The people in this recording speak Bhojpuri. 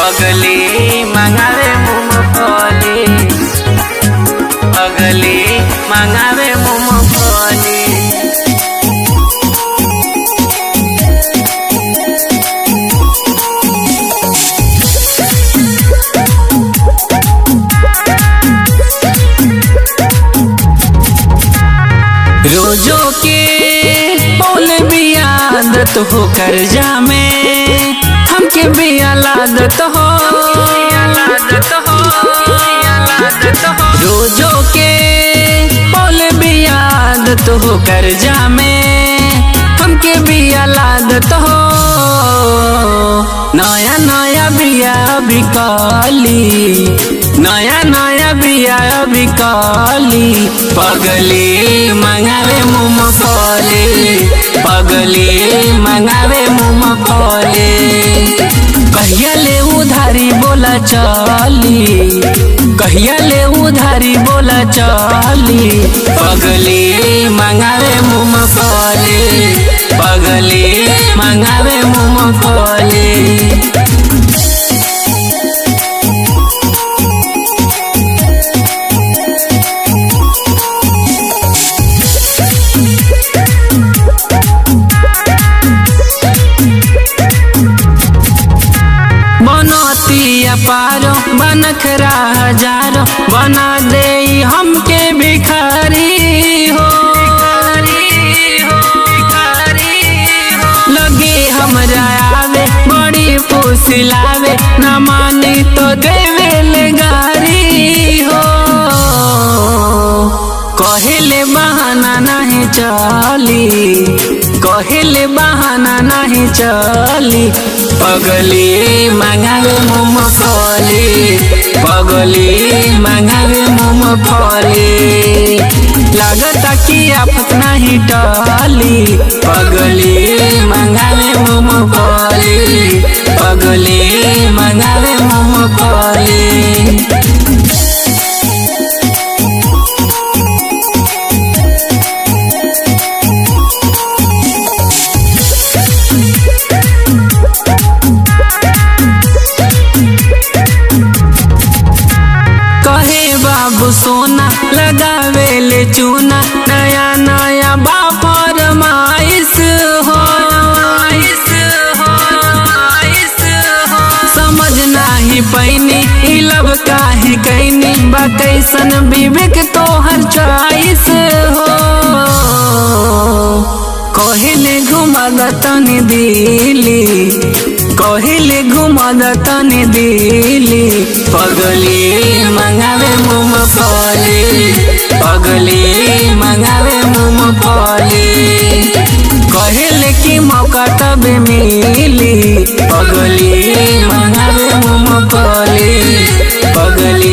पगली मंगावे मूंगफली, पगली मंगावे मूंगफली। रोजों के पौल भी आदत हो कर्जा में, हमके भी आदत हो, रोजों के पौल भी आदत हो कर्जा में, हमके भी आदत हो। नया नया बिया बिकाली, नया नया बिया बिकाली, पगली मंगावे मूंगफली, पगली मंगावे मूंगफली। कहिया ले उधारी बोला चली, कहिया ले उधारी बोला चली, पगली मंगावे मूंगफली, पगली मंगावे मूंगफली। बनतिया पारो बनखरा हजारो, बना दे हमके भिखारी हो, लगे हमरा आवे बड़ी फुसिलावे, न मानी तो देवे ले गारी हो। कहले बहाना नहीं चली, कहले बहाना नहीं चली, पगली मंगावे मूंगफली, पगली मंगावे मूंगफली। लागता कि आफत नहीं टली, पगली मंगावे मूंगफली, पगली मंगावे मूंगफली। बाबू सोना लगावे ले चूना, नया नया बापर माइस हो, समझ नाही पैनी इलब काहे कैनी, बा कैसन विवेक तो हर चॉइस हो। कहले घुमा तनी दिल्ली, कहले घुमा तनी दिल्ली, पगली मंगावे मूंगफली, पगली मंगावे मूंगफली। कहले कि मौका तबे मिली, पगली मंगावे मूंगफली, पगली